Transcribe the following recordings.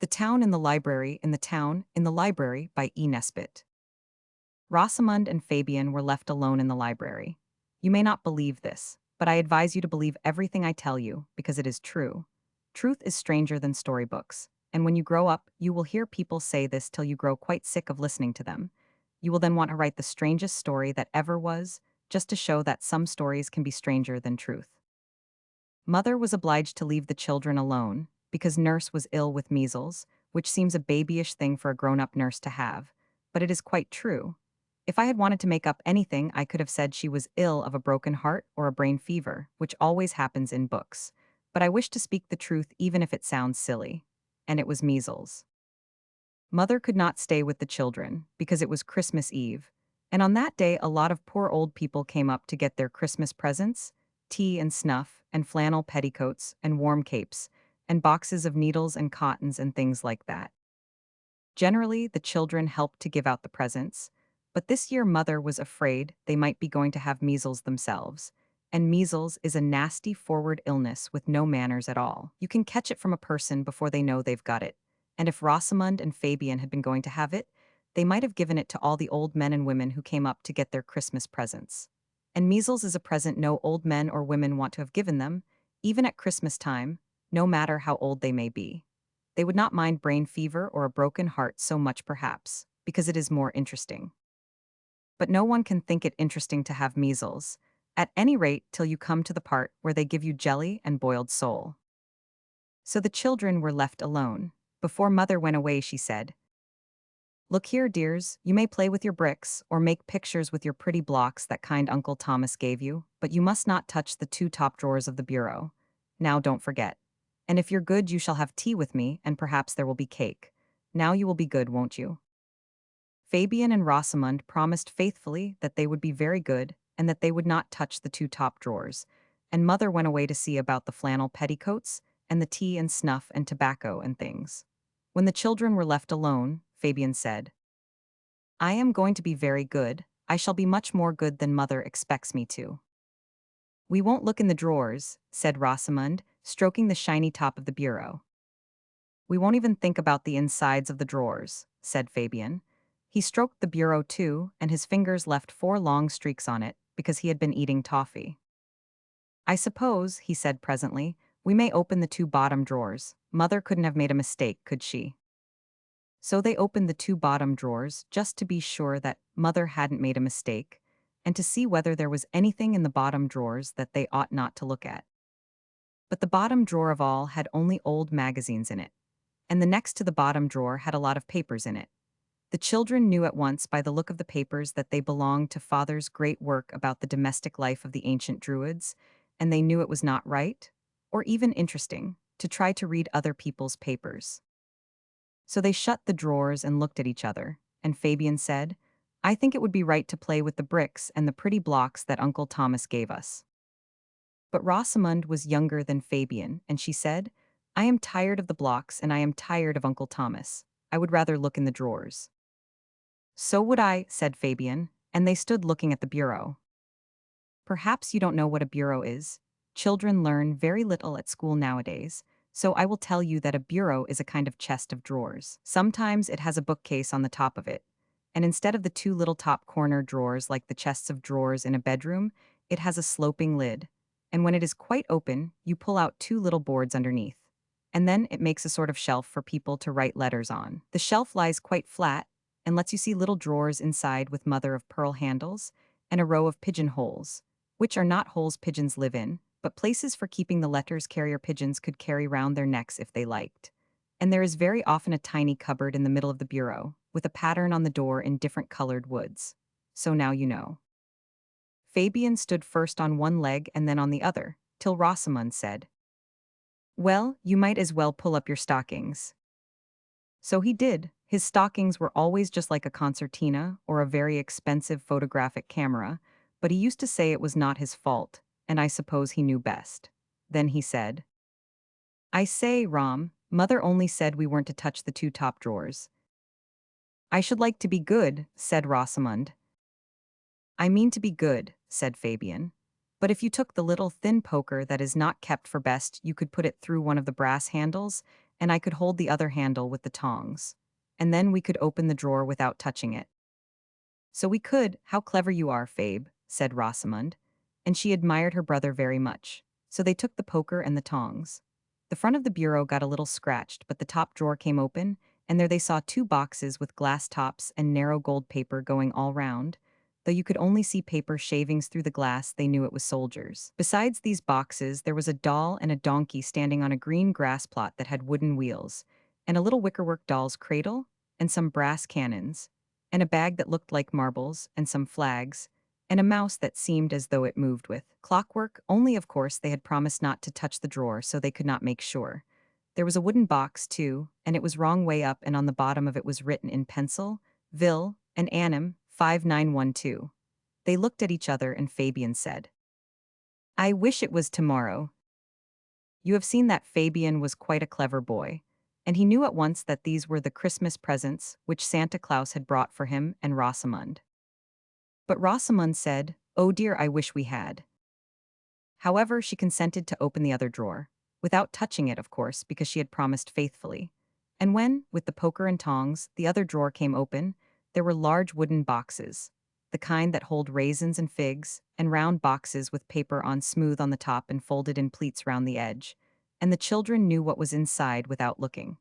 The Town in the Library in the Town in the Library by Nesbit. Rosamund and Fabian were left alone in the library. You may not believe this, but I advise you to believe everything I tell you because it is true. Truth is stranger than storybooks, and when you grow up, you will hear people say this till you grow quite sick of listening to them. You will then want to write the strangest story that ever was, just to show that some stories can be stranger than truth. Mother was obliged to leave the children alone because nurse was ill with measles, which seems a babyish thing for a grown-up nurse to have, but it is quite true. If I had wanted to make up anything, I could have said she was ill of a broken heart or a brain fever, which always happens in books. But I wish to speak the truth even if it sounds silly. And it was measles. Mother could not stay with the children because it was Christmas Eve, and on that day a lot of poor old people came up to get their Christmas presents, tea and snuff, and flannel petticoats, and warm capes, and boxes of needles and cottons and things like that. Generally, the children helped to give out the presents, but this year Mother was afraid they might be going to have measles themselves. And measles is a nasty forward illness with no manners at all. You can catch it from a person before they know they've got it. And if Rosamund and Fabian had been going to have it, they might have given it to all the old men and women who came up to get their Christmas presents. And measles is a present no old men or women want to have given them, even at Christmas time, no matter how old they may be. They would not mind brain fever or a broken heart so much perhaps, because it is more interesting. But no one can think it interesting to have measles, at any rate till you come to the part where they give you jelly and boiled sole. So the children were left alone. Before Mother went away she said, "Look here, dears, you may play with your bricks, or make pictures with your pretty blocks that kind Uncle Thomas gave you, but you must not touch the two top drawers of the bureau. Now don't forget. And if you're good you shall have tea with me, and perhaps there will be cake. Now you will be good, won't you?" Fabian and Rosamund promised faithfully that they would be very good, and that they would not touch the two top drawers, and Mother went away to see about the flannel petticoats, and the tea and snuff and tobacco and things. When the children were left alone, Fabian said, "I am going to be very good. I shall be much more good than Mother expects me to." "We won't look in the drawers," said Rosamund, stroking the shiny top of the bureau. "We won't even think about the insides of the drawers," said Fabian. He stroked the bureau too, and his fingers left 4 long streaks on it, because he had been eating toffee. "I suppose," he said presently, "we may open the 2 bottom drawers. Mother couldn't have made a mistake, could she?" So they opened the 2 bottom drawers, just to be sure that Mother hadn't made a mistake, and to see whether there was anything in the bottom drawers that they ought not to look at. But the bottom drawer of all had only old magazines in it, and the next to the bottom drawer had a lot of papers in it. The children knew at once by the look of the papers that they belonged to Father's great work about the domestic life of the ancient Druids, and they knew it was not right, or even interesting, to try to read other people's papers. So they shut the drawers and looked at each other, and Fabian said, "I think it would be right to play with the bricks and the pretty blocks that Uncle Thomas gave us." But Rosamund was younger than Fabian, and she said, "I am tired of the blocks and I am tired of Uncle Thomas. I would rather look in the drawers." "So would I," said Fabian, and they stood looking at the bureau. Perhaps you don't know what a bureau is. Children learn very little at school nowadays, so I will tell you that a bureau is a kind of chest of drawers. Sometimes it has a bookcase on the top of it, and instead of the 2 little top corner drawers like the chests of drawers in a bedroom, it has a sloping lid, and when it is quite open, you pull out 2 little boards underneath. And then it makes a sort of shelf for people to write letters on. The shelf lies quite flat, and lets you see little drawers inside with mother-of-pearl handles, and a row of pigeonholes, which are not holes pigeons live in, but places for keeping the letters carrier pigeons could carry round their necks if they liked. And there is very often a tiny cupboard in the middle of the bureau, with a pattern on the door in different colored woods. So now you know. Fabian stood first on one leg and then on the other, till Rosamund said, "Well, you might as well pull up your stockings." So he did. His stockings were always just like a concertina or a very expensive photographic camera, but he used to say it was not his fault, and I suppose he knew best. Then he said, "I say, Rom, Mother only said we weren't to touch the 2 top drawers." "I should like to be good," said Rosamund. "I mean to be good," said Fabian. "But if you took the little thin poker that is not kept for best, you could put it through one of the brass handles, and I could hold the other handle with the tongs. And then we could open the drawer without touching it. So we could. How clever you are, Fabe, said Rosamond. And she admired her brother very much. So they took the poker and the tongs. The front of the bureau got a little scratched, but the top drawer came open, and there they saw two boxes with glass tops and narrow gold paper going all round. Though you could only see paper shavings through the glass, they knew it was soldiers. Besides these boxes, there was a doll and a donkey standing on a green grass plot that had wooden wheels, and a little wickerwork doll's cradle, and some brass cannons, and a bag that looked like marbles, and some flags, and a mouse that seemed as though it moved with clockwork, only of course they had promised not to touch the drawer so they could not make sure. There was a wooden box, too, and it was wrong way up, and on the bottom of it was written in pencil, Vil and Annam 5912. They looked at each other and Fabian said, I wish it was tomorrow. You have seen that Fabian was quite a clever boy, and he knew at once that these were the Christmas presents which Santa Claus had brought for him and Rosamund. But Rosamund said, Oh dear, I wish we had. However, she consented to open the other drawer, without touching it, of course, because she had promised faithfully. And when, with the poker and tongs, the other drawer came open, there were large wooden boxes, the kind that hold raisins and figs, and round boxes with paper on smooth on the top and folded in pleats round the edge, and the children knew what was inside without looking.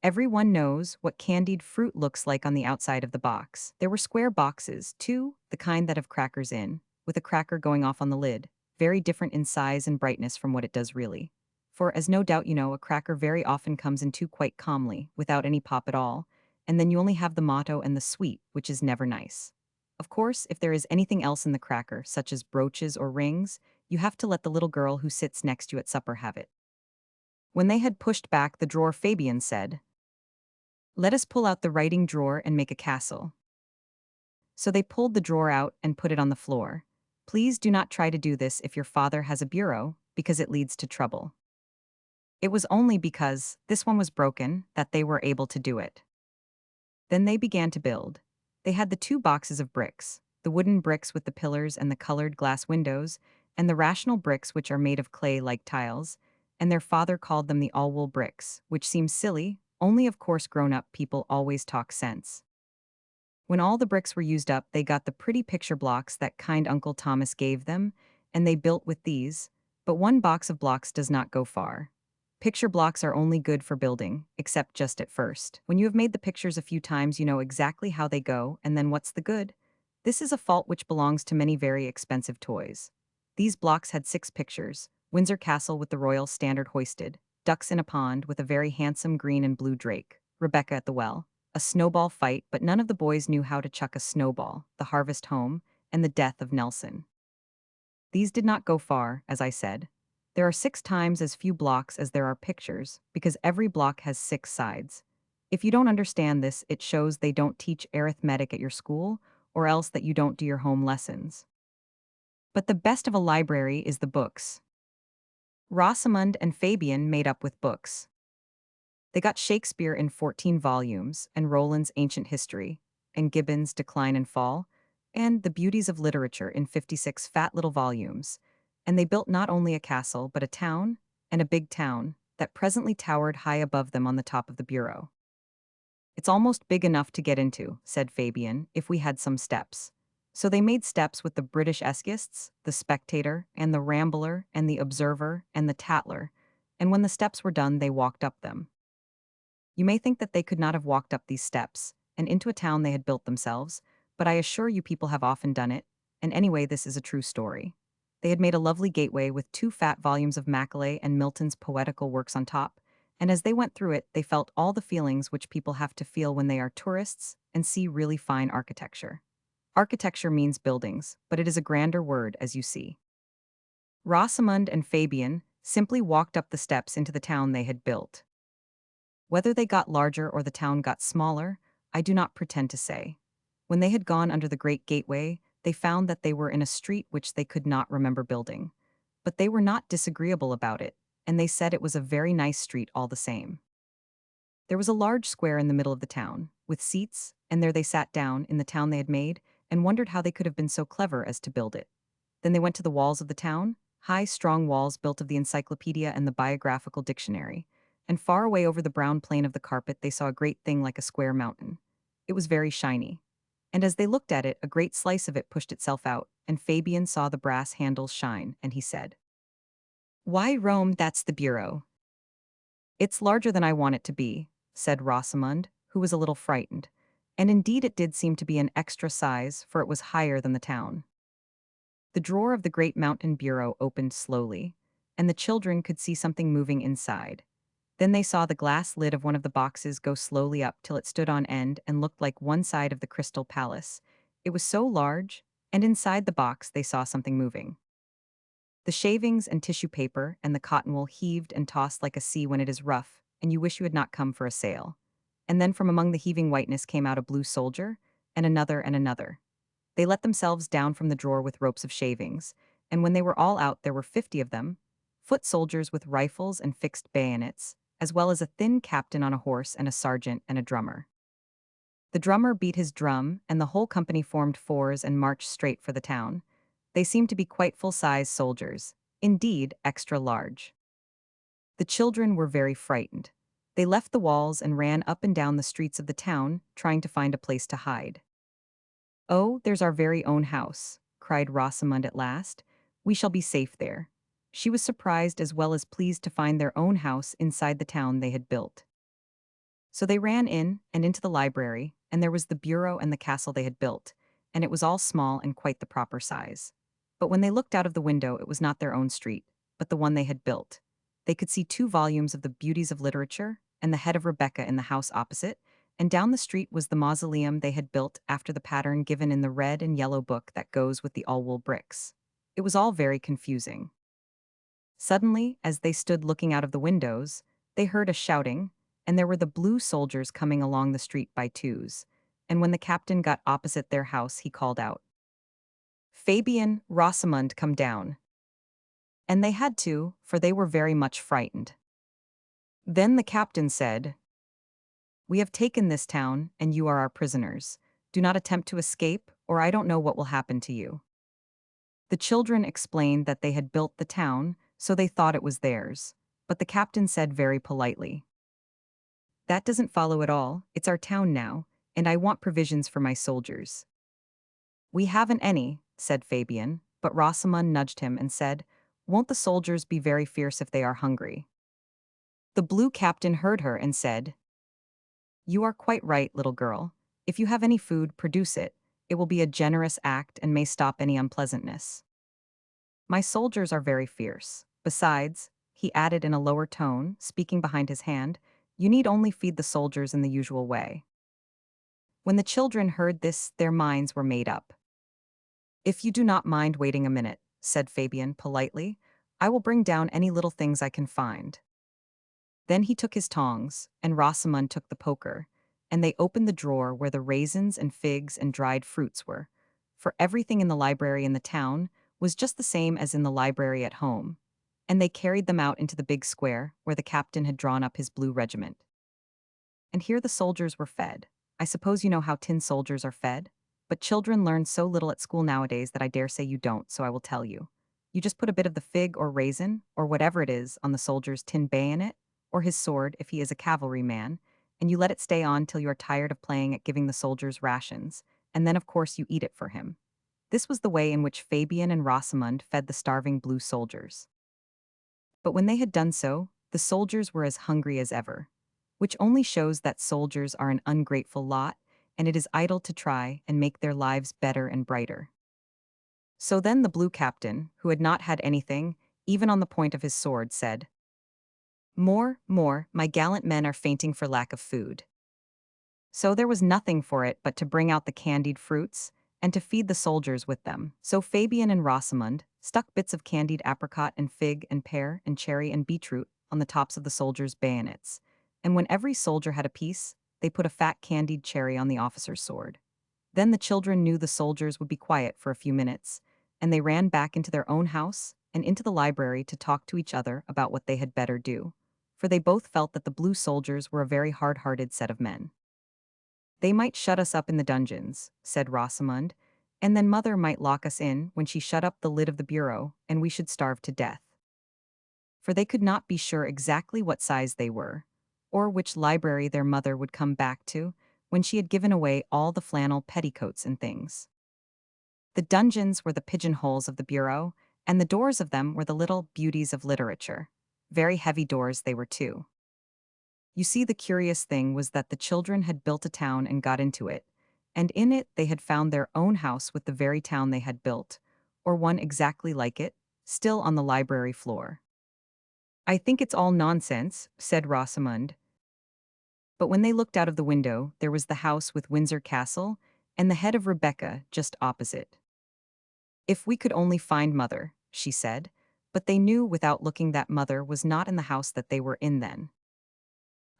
Everyone knows what candied fruit looks like on the outside of the box. There were square boxes, too, the kind that have crackers in, with a cracker going off on the lid, very different in size and brightness from what it does really. For, as no doubt you know, a cracker very often comes in two quite calmly, without any pop at all, and then you only have the motto and the sweet, which is never nice. Of course, if there is anything else in the cracker, such as brooches or rings, you have to let the little girl who sits next to you at supper have it. When they had pushed back the drawer, Fabian said, Let us pull out the writing drawer and make a castle. So they pulled the drawer out and put it on the floor. Please do not try to do this if your father has a bureau, because it leads to trouble. It was only because this one was broken that they were able to do it. Then they began to build. They had the two boxes of bricks, the wooden bricks with the pillars and the colored glass windows, and the rational bricks which are made of clay like tiles, and their father called them the all-wool bricks, which seems silly, only of course grown-up people always talk sense. When all the bricks were used up, they got the pretty picture blocks that kind Uncle Thomas gave them, and they built with these, but one box of blocks does not go far. Picture blocks are only good for building, except just at first. When you have made the pictures a few times, you know exactly how they go, and then what's the good? This is a fault which belongs to many very expensive toys. These blocks had 6 pictures: Windsor Castle with the royal standard hoisted, ducks in a pond with a very handsome green and blue drake, Rebecca at the well, a snowball fight, but none of the boys knew how to chuck a snowball, the harvest home, and the death of Nelson. These did not go far, as I said. There are 6 times as few blocks as there are pictures, because every block has 6 sides. If you don't understand this, it shows they don't teach arithmetic at your school, or else that you don't do your home lessons. But the best of a library is the books. Rosamund and Fabian made up with books. They got Shakespeare in 14 volumes, and Roland's Ancient History, and Gibbon's Decline and Fall, and The Beauties of Literature in 56 fat little volumes. And they built not only a castle, but a town, and a big town, that presently towered high above them on the top of the bureau. It's almost big enough to get into, said Fabian, if we had some steps. So they made steps with the British Eskyists, the Spectator, and the Rambler, and the Observer, and the Tatler, and when the steps were done, they walked up them. You may think that they could not have walked up these steps, and into a town they had built themselves, but I assure you people have often done it, and anyway this is a true story. They had made a lovely gateway with 2 fat volumes of Macaulay and Milton's poetical works on top, and as they went through it they felt all the feelings which people have to feel when they are tourists and see really fine architecture. Architecture means buildings, but it is a grander word, as you see. Rosamund and Fabian simply walked up the steps into the town they had built. Whether they got larger or the town got smaller, I do not pretend to say. When they had gone under the great gateway, they found that they were in a street which they could not remember building. But they were not disagreeable about it, and they said it was a very nice street all the same. There was a large square in the middle of the town, with seats, and there they sat down in the town they had made, and wondered how they could have been so clever as to build it. Then they went to the walls of the town, high, strong walls built of the encyclopedia and the biographical dictionary, and far away over the brown plain of the carpet they saw a great thing like a square mountain. It was very shiny. And as they looked at it, a great slice of it pushed itself out, and Fabian saw the brass handles shine, and he said, "Why, Rome, that's the bureau." "It's larger than I want it to be," said Rosamund, who was a little frightened. And indeed it did seem to be an extra size, for it was higher than the town. The drawer of the great mountain bureau opened slowly, and the children could see something moving inside. Then they saw the glass lid of one of the boxes go slowly up till it stood on end and looked like one side of the crystal palace. It was so large, and inside the box they saw something moving. The shavings and tissue paper and the cotton wool heaved and tossed like a sea when it is rough, and you wish you had not come for a sail. And then from among the heaving whiteness came out a blue soldier, and another and another. They let themselves down from the drawer with ropes of shavings, and when they were all out there were 50 of them, foot soldiers with rifles and fixed bayonets, as well as a thin captain on a horse and a sergeant and a drummer. The drummer beat his drum, and the whole company formed fours and marched straight for the town. They seemed to be quite full-size soldiers, indeed extra large. The children were very frightened. They left the walls and ran up and down the streets of the town, trying to find a place to hide. "Oh, there's our very own house," cried Rosamund at last. "We shall be safe there." She was surprised as well as pleased to find their own house inside the town they had built. So they ran in and into the library, and there was the bureau and the castle they had built, and it was all small and quite the proper size. But when they looked out of the window, it was not their own street, but the one they had built. They could see 2 volumes of the Beauties of Literature and the head of Rebecca in the house opposite, and down the street was the mausoleum they had built after the pattern given in the red and yellow book that goes with the all-wool bricks. It was all very confusing. Suddenly, as they stood looking out of the windows, they heard a shouting, and there were the blue soldiers coming along the street by twos. And when the captain got opposite their house, he called out, "Fabian, Rosamund, come down." And they had to, for they were very much frightened. Then the captain said, "We have taken this town, and you are our prisoners. Do not attempt to escape, or I don't know what will happen to you." The children explained that they had built the town, so they thought it was theirs. But the captain said very politely, "That doesn't follow at all. It's our town now, and I want provisions for my soldiers." "We haven't any," said Fabian, but Rosamund nudged him and said, "Won't the soldiers be very fierce if they are hungry?" The blue captain heard her and said, "You are quite right, little girl. If you have any food, produce it. It will be a generous act and may stop any unpleasantness. My soldiers are very fierce. Besides," he added in a lower tone, speaking behind his hand, "you need only feed the soldiers in the usual way." When the children heard this, their minds were made up. "If you do not mind waiting a minute," said Fabian politely, "I will bring down any little things I can find." Then he took his tongs, and Rosamund took the poker, and they opened the drawer where the raisins and figs and dried fruits were, for everything in the library in the town was just the same as in the library at home, and they carried them out into the big square where the captain had drawn up his blue regiment. And here the soldiers were fed. I suppose you know how tin soldiers are fed? But children learn so little at school nowadays that I dare say you don't, so I will tell you. You just put a bit of the fig or raisin, or whatever it is, on the soldier's tin bayonet, or his sword if he is a cavalryman, and you let it stay on till you are tired of playing at giving the soldiers rations, and then of course you eat it for him. This was the way in which Fabian and Rosamund fed the starving blue soldiers. But when they had done so, the soldiers were as hungry as ever, which only shows that soldiers are an ungrateful lot, and it is idle to try and make their lives better and brighter. So then the blue captain, who had not had anything, even on the point of his sword, said, "More, more, my gallant men are fainting for lack of food." So there was nothing for it but to bring out the candied fruits, and to feed the soldiers with them. So Fabian and Rosamund stuck bits of candied apricot and fig and pear and cherry and beetroot on the tops of the soldiers' bayonets, and when every soldier had a piece, they put a fat candied cherry on the officer's sword. Then the children knew the soldiers would be quiet for a few minutes, and they ran back into their own house and into the library to talk to each other about what they had better do, for they both felt that the blue soldiers were a very hard-hearted set of men. "They might shut us up in the dungeons," said Rosamund, "and then Mother might lock us in when she shut up the lid of the bureau, and we should starve to death." for they could not be sure exactly what size they were, or which library their mother would come back to when she had given away all the flannel petticoats and things. The dungeons were the pigeonholes of the bureau, and the doors of them were the little beauties of literature. Very heavy doors they were too. You see, the curious thing was that the children had built a town and got into it, and in it they had found their own house with the very town they had built, or one exactly like it, still on the library floor. I think it's all nonsense, said Rosamund. But when they looked out of the window, there was the house with Windsor Castle, and the head of Rebecca just opposite. If we could only find Mother, she said, but they knew without looking that Mother was not in the house that they were in then.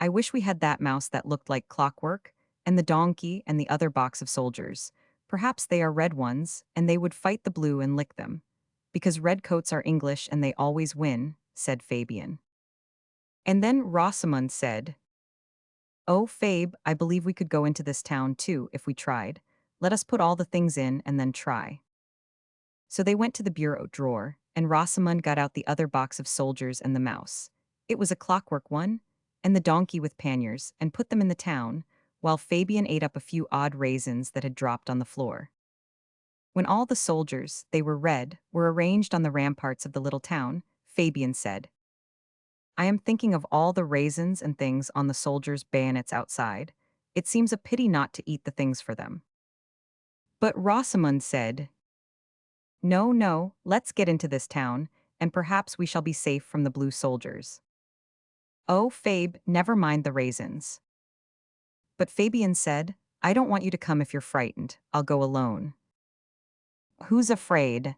I wish we had that mouse that looked like clockwork, and the donkey and the other box of soldiers. Perhaps they are red ones, and they would fight the blue and lick them. Because red coats are English and they always win, said Fabian. And then Rosamund said, "Oh, Fabe, I believe we could go into this town too if we tried. Let us put all the things in and then try." So they went to the bureau drawer, and Rosamund got out the other box of soldiers and the mouse. It was a clockwork one, and the donkey with panniers, and put them in the town, while Fabian ate up a few odd raisins that had dropped on the floor. When all the soldiers, they were red, were arranged on the ramparts of the little town, Fabian said, "I am thinking of all the raisins and things on the soldiers' bayonets outside. It seems a pity not to eat the things for them." But Rosamund said, "No, no, let's get into this town, and perhaps we shall be safe from the blue soldiers." "Oh, Fabe, never mind the raisins." But Fabian said, "I don't want you to come if you're frightened. I'll go alone." "Who's afraid?"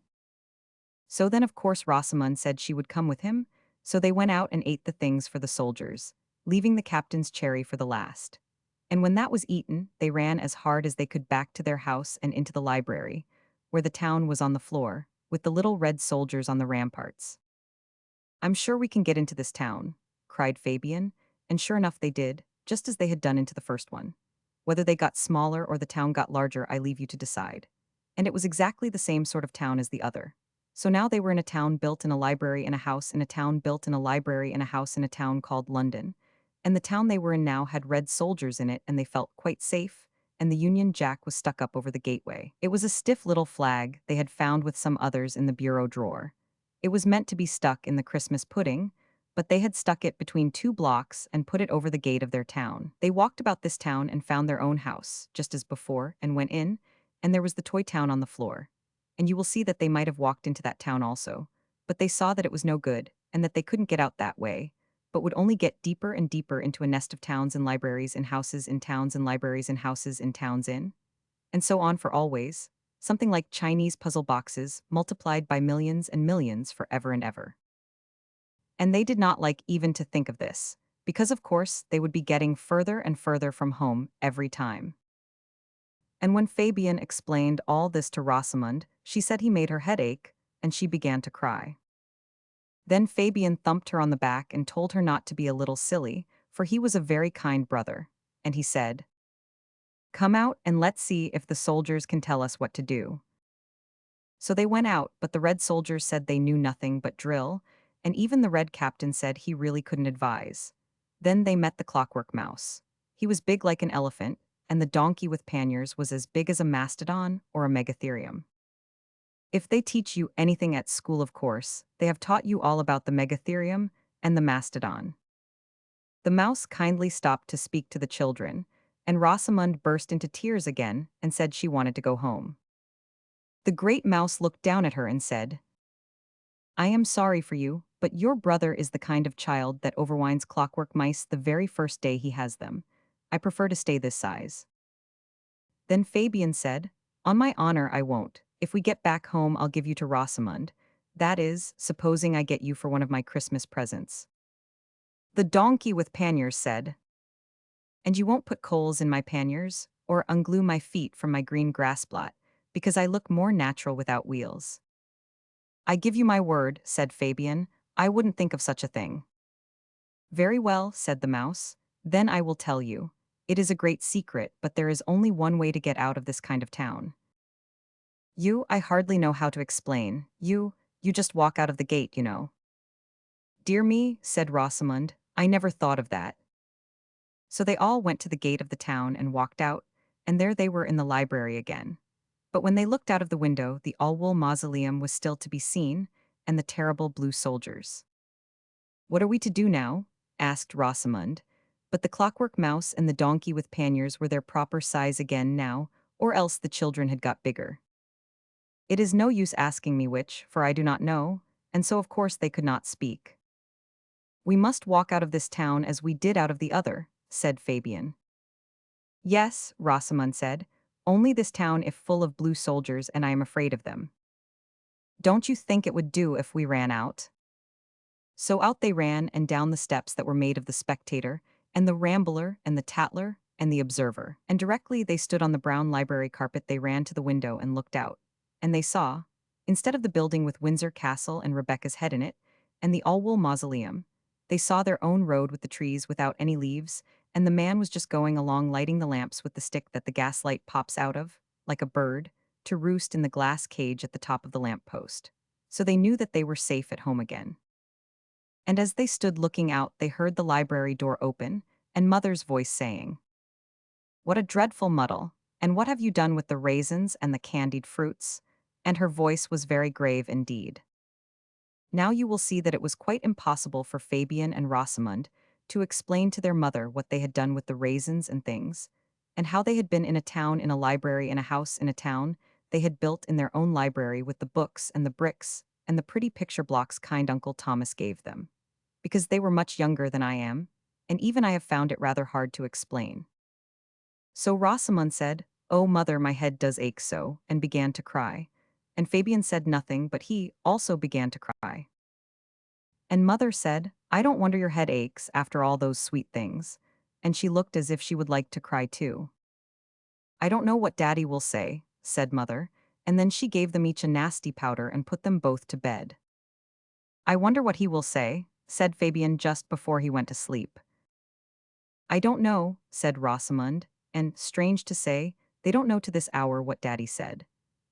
So then of course Rosamund said she would come with him, so they went out and ate the things for the soldiers, leaving the captain's cherry for the last. And when that was eaten, they ran as hard as they could back to their house and into the library, where the town was on the floor, with the little red soldiers on the ramparts. "I'm sure we can get into this town," cried Fabian, and sure enough they did, just as they had done into the first one. Whether they got smaller or the town got larger, I leave you to decide. And it was exactly the same sort of town as the other. So now they were in a town built in a library in a house in a town built in a library in a house in a town called London. And the town they were in now had red soldiers in it, and they felt quite safe, and the Union Jack was stuck up over the gateway. It was a stiff little flag they had found with some others in the bureau drawer. It was meant to be stuck in the Christmas pudding, but they had stuck it between two blocks and put it over the gate of their town. They walked about this town and found their own house, just as before, and went in, and there was the toy town on the floor. And you will see that they might have walked into that town also, but they saw that it was no good, and that they couldn't get out that way, but would only get deeper and deeper into a nest of towns and libraries and houses in towns and libraries and houses in towns in, and so on for always, something like Chinese puzzle boxes multiplied by millions and millions for ever and ever. And they did not like even to think of this, because of course they would be getting further and further from home every time. And when Fabian explained all this to Rosamund, she said he made her head ache, and she began to cry. Then Fabian thumped her on the back and told her not to be a little silly, for he was a very kind brother, and he said, "Come out and let's see if the soldiers can tell us what to do." So they went out, but the red soldiers said they knew nothing but drill, and even the red captain said he really couldn't advise. Then they met the clockwork mouse. He was big like an elephant, and the donkey with panniers was as big as a mastodon or a megatherium. If they teach you anything at school, of course, they have taught you all about the megatherium and the mastodon. The mouse kindly stopped to speak to the children, and Rosamund burst into tears again and said she wanted to go home. The great mouse looked down at her and said, "I am sorry for you, but your brother is the kind of child that overwinds clockwork mice the very first day he has them. I prefer to stay this size." Then Fabian said, "On my honor, I won't. If we get back home, I'll give you to Rosamund. That is, supposing I get you for one of my Christmas presents." The donkey with panniers said, "And you won't put coals in my panniers, or unglue my feet from my green grass blot, because I look more natural without wheels." "I give you my word," said Fabian, "I wouldn't think of such a thing." "Very well," said the mouse, "then I will tell you. It is a great secret, but there is only one way to get out of this kind of town. I hardly know how to explain. You just walk out of the gate, you know." Dear me, said Rosamond, I never thought of that. So they all went to the gate of the town and walked out, and there they were in the library again. But when they looked out of the window, the all-wool mausoleum was still to be seen, and the terrible blue soldiers. What are we to do now? Asked Rosamond. But the clockwork mouse and the donkey with panniers were their proper size again now, or else the children had got bigger. It is no use asking me which, for I do not know, and so of course they could not speak. We must walk out of this town as we did out of the other, said Fabian. Yes, Rosamond said, only this town if full of blue soldiers and I am afraid of them. Don't you think it would do if we ran out? So out they ran and down the steps that were made of the spectator, and the rambler, and the tattler, and the observer. And directly they stood on the brown library carpet they ran to the window and looked out. And they saw, instead of the building with Windsor Castle and Rebecca's head in it, and the all-wool mausoleum, they saw their own road with the trees without any leaves, and the man was just going along lighting the lamps with the stick that the gaslight pops out of, like a bird, to roost in the glass cage at the top of the lamp post. So they knew that they were safe at home again. And as they stood looking out, they heard the library door open, and Mother's voice saying, What a dreadful muddle, and what have you done with the raisins and the candied fruits? And her voice was very grave indeed. Now you will see that it was quite impossible for Fabian and Rosamond to explain to their mother what they had done with the raisins and things, and how they had been in a town in a library in a house in a town they had built in their own library with the books and the bricks and the pretty picture blocks kind Uncle Thomas gave them. Because they were much younger than I am, and even I have found it rather hard to explain. So Rosamond said, Oh, mother, my head does ache so, and began to cry. And Fabian said nothing, but he also began to cry. And mother said, I don't wonder your head aches after all those sweet things. And she looked as if she would like to cry too. I don't know what daddy will say, said mother, and then she gave them each a nasty powder and put them both to bed. I wonder what he will say, said Fabian just before he went to sleep. I don't know, said Rosamond, and, strange to say, they don't know to this hour what Daddy said.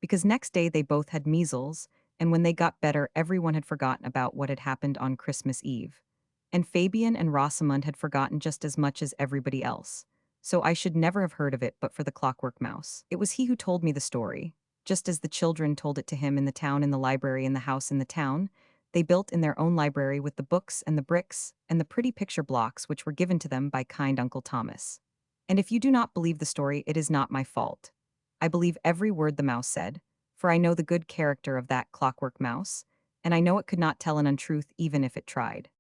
Because next day they both had measles, and when they got better everyone had forgotten about what had happened on Christmas Eve. And Fabian and Rosamond had forgotten just as much as everybody else. So I should never have heard of it but for the clockwork mouse. It was he who told me the story, just as the children told it to him in the town in the library in the house in the town, they built in their own library with the books and the bricks and the pretty picture blocks which were given to them by kind Uncle Thomas. And if you do not believe the story, it is not my fault. I believe every word the mouse said, for I know the good character of that clockwork mouse, and I know it could not tell an untruth even if it tried.